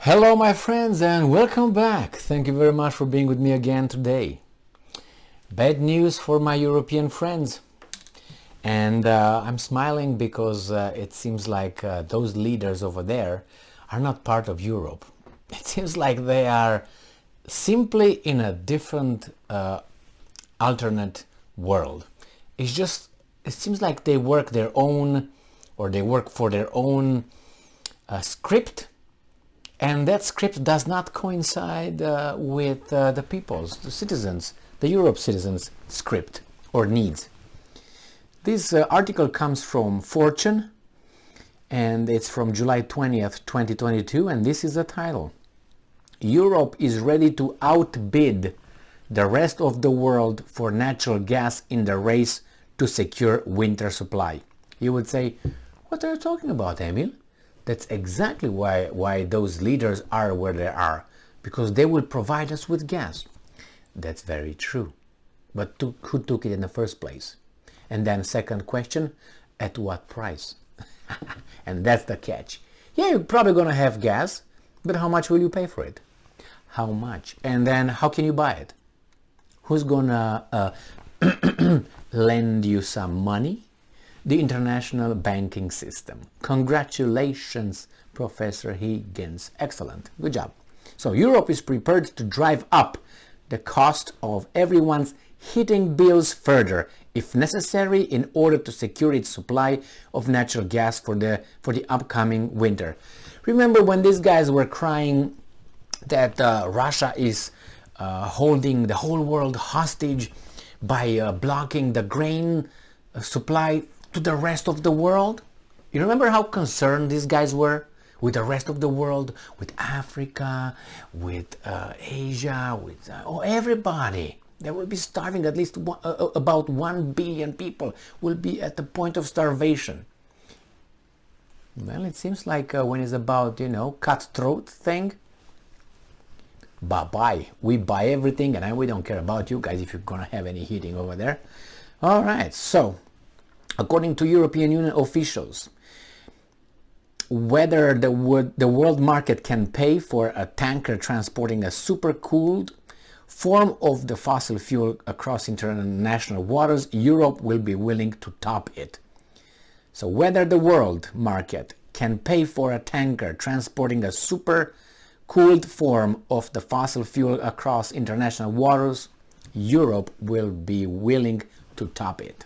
Hello my friends and welcome back. Thank you very much for being with me again today. Bad news for my European friends. And I'm smiling because it seems like those leaders over there are not part of Europe. It seems like they are simply in a different alternate world. It seems like they work their own, or they work for their own script. And that script does not coincide with the citizens, the Europe citizens' script or needs. This article comes from Fortune, and it's from July 20th, 2022, and this is the title. Europe is ready to outbid the rest of the world for natural gas in the race to secure winter supply. You would say, what are you talking about, Emil? That's exactly why those leaders are where they are, because they will provide us with gas. That's very true. But who took it in the first place? And then second question, at what price? And that's the catch. Yeah, you're probably going to have gas, but how much will you pay for it? How much? And then how can you buy it? Who's going to lend you some money? The international banking system. Congratulations, Professor Higgins. Excellent. Good job. So Europe is prepared to drive up the cost of everyone's heating bills further, if necessary, in order to secure its supply of natural gas for the upcoming winter. Remember when these guys were crying that Russia is holding the whole world hostage by blocking the grain supply to the rest of the world? You remember how concerned these guys were with the rest of the world, with Africa, with Asia, with everybody. They will be starving. At least about 1 billion people will be at the point of starvation. Well, it seems like when it's about, cutthroat thing, bye-bye. We buy everything and we don't care about you guys if you're going to have any heating over there. All right, so according to European Union officials, whether the world market can pay for a tanker transporting a supercooled form of the fossil fuel across international waters, Europe will be willing to top it. So whether the world market can pay for a tanker transporting a supercooled form of the fossil fuel across international waters, Europe will be willing to top it.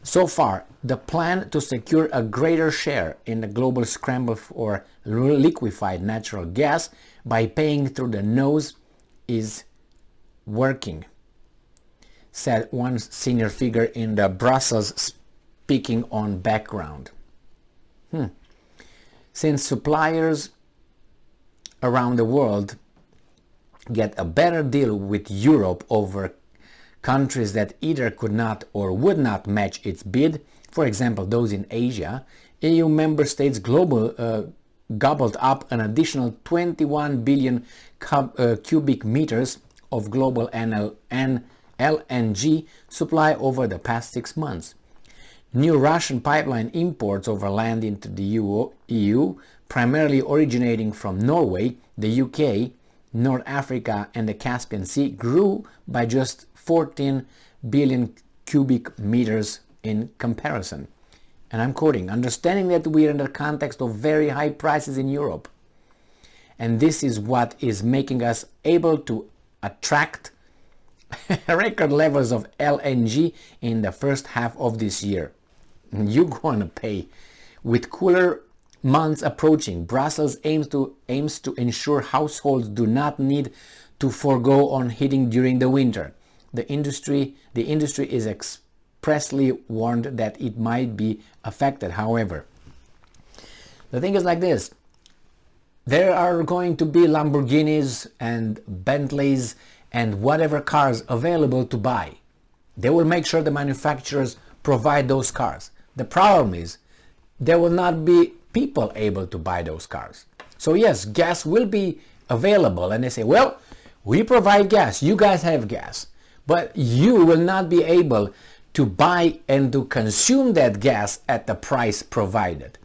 So far, the plan to secure a greater share in the global scramble for liquefied natural gas by paying through the nose is working, said one senior figure in the Brussels speaking on background. Since suppliers around the world get a better deal with Europe over countries that either could not or would not match its bid, for example those in Asia, EU member states gobbled up an additional 21 billion cubic meters of global LNG supply over the past 6 months. New Russian pipeline imports over land into the EU, primarily originating from Norway, the UK, North Africa and the Caspian Sea, grew by just 14 billion cubic meters in comparison. And I'm quoting, understanding that we are in the context of very high prices in Europe. And this is what is making us able to attract record levels of LNG in the first half of this year. You're going to pay. With cooler months approaching, Brussels aims to ensure households do not need to forego on heating during the winter. The industry is expressly warned that it might be affected. However, the thing is like this. There are going to be Lamborghinis and Bentleys and whatever cars available to buy. They will make sure the manufacturers provide those cars. The problem is there will not be people able to buy those cars. So yes, gas will be available, and they say, well, we provide gas, you guys have gas. But you will not be able to buy and to consume that gas at the price provided.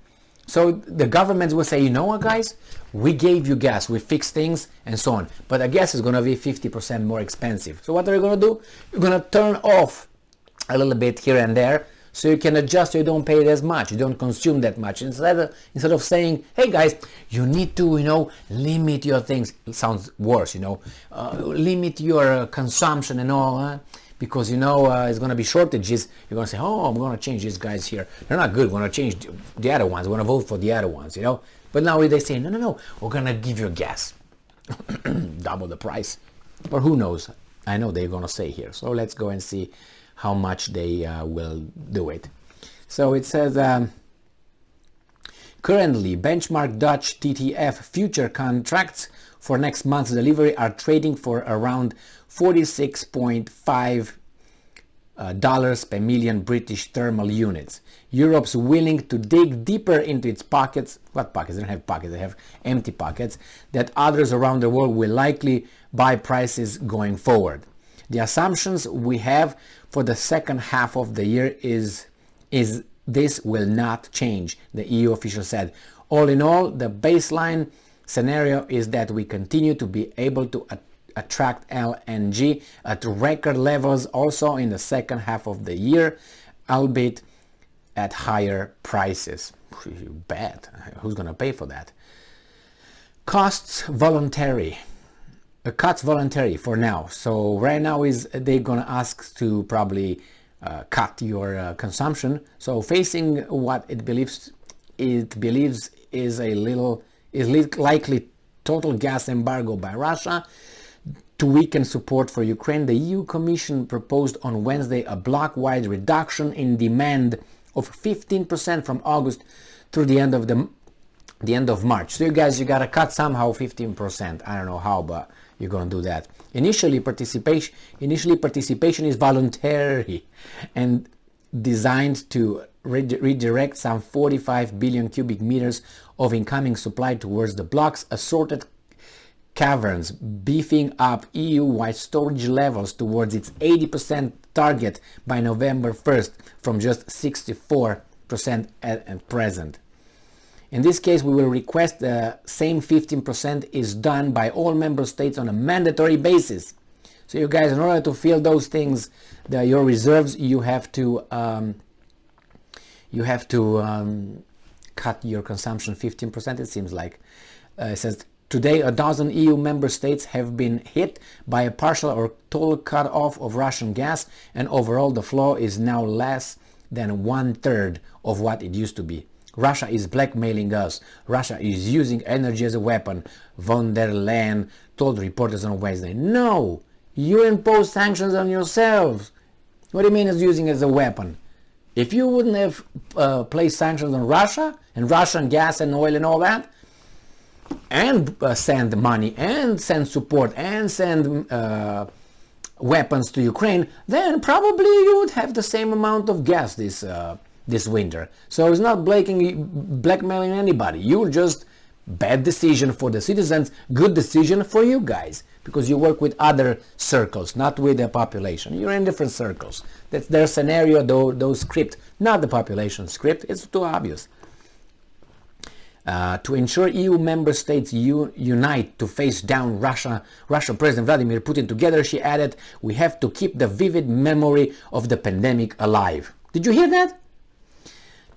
So the governments will say, you know what, guys, we gave you gas, we fixed things and so on, but the gas is going to be 50% more expensive. So what are you going to do? You're going to turn off a little bit here and there, so you can adjust, so you don't pay it as much, you don't consume that much. Instead of saying, hey guys, you need to, limit your things. It sounds worse, limit your consumption and all, because it's going to be shortages. You're going to say, oh, I'm going to change these guys here. They're not good. We're going to change the other ones. We're going to vote for the other ones, But now they say, no, we're going to give you gas. Double the price. Or who knows? I know they're going to say here. So let's go and see how much they will do it. So it says, currently, benchmark Dutch TTF future contracts for next month's delivery are trading for around $46.5 per million British thermal units. Europe's willing to dig deeper into its pockets. What pockets? They don't have pockets, they have empty pockets, that others around the world will likely buy prices going forward. The assumptions we have for the second half of the year is this will not change, the EU official said. All in all, the baseline scenario is that we continue to be able to attract LNG at record levels also in the second half of the year, albeit at higher prices. You bet. Who's going to pay for that? Cuts voluntary for now. So right now they're going to ask to probably cut your consumption. So facing what it believes is likely total gas embargo by Russia to weaken support for Ukraine, the EU Commission proposed on Wednesday a bloc-wide reduction in demand of 15% from August through the end of March. So you gotta cut somehow 15%. I don't know how, but you're gonna do that. Initially participation is voluntary and designed to redirect some 45 billion cubic meters of incoming supply towards the bloc's assorted caverns, beefing up EU-wide storage levels towards its 80% target by November 1st from just 64% at present. In this case, we will request the same 15% is done by all member states on a mandatory basis. So you guys, in order to fill those things, your reserves, you have to cut your consumption 15%, it seems like. It says, today a dozen EU member states have been hit by a partial or total cut-off of Russian gas, and overall the flow is now less than 1/3 of what it used to be. Russia is blackmailing us. Russia is using energy as a weapon, von der Leyen told reporters on Wednesday. No! You impose sanctions on yourselves. What do you mean it's using as a weapon? If you wouldn't have placed sanctions on Russia and Russian gas and oil and all that, and send money and send support and send weapons to Ukraine, then probably you would have the same amount of gas this winter. So it's not blackmailing anybody. You're just bad decision for the citizens, good decision for you guys, because you work with other circles, not with the population. You're in different circles. That's their scenario, those script, not the population script. It's too obvious. To ensure EU member states unite to face down Russian President Vladimir Putin together, she added, we have to keep the vivid memory of the pandemic alive. Did you hear that?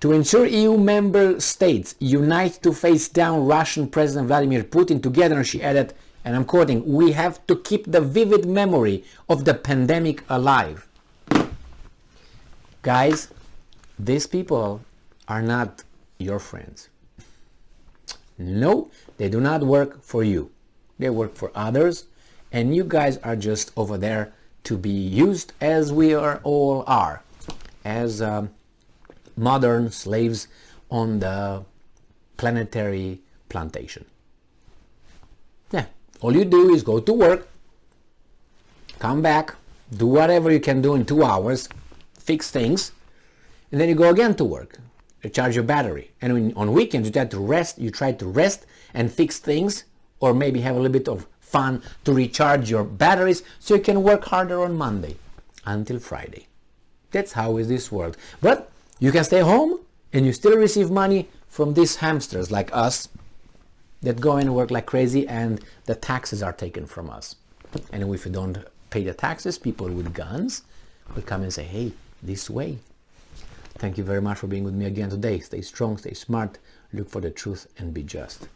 To ensure EU member states unite to face down Russian President Vladimir Putin together, she added, and I'm quoting, we have to keep the vivid memory of the pandemic alive. Guys, these people are not your friends. No, they do not work for you. They work for others, and you guys are just over there to be used, as we all are, as modern slaves on the planetary plantation. Yeah, all you do is go to work, come back, do whatever you can do in 2 hours, fix things, and then you go again to work. Charge your battery, and on weekends you try to rest and fix things, or maybe have a little bit of fun to recharge your batteries so you can work harder on Monday until Friday. That's how is this world. But you can stay home, And you still receive money from these hamsters like us that go and work like crazy, and the taxes are taken from us. And if you don't pay the taxes, people with guns will come and say, hey, this way. Thank you very much for being with me again today. Stay strong, stay smart, look for the truth, and be just.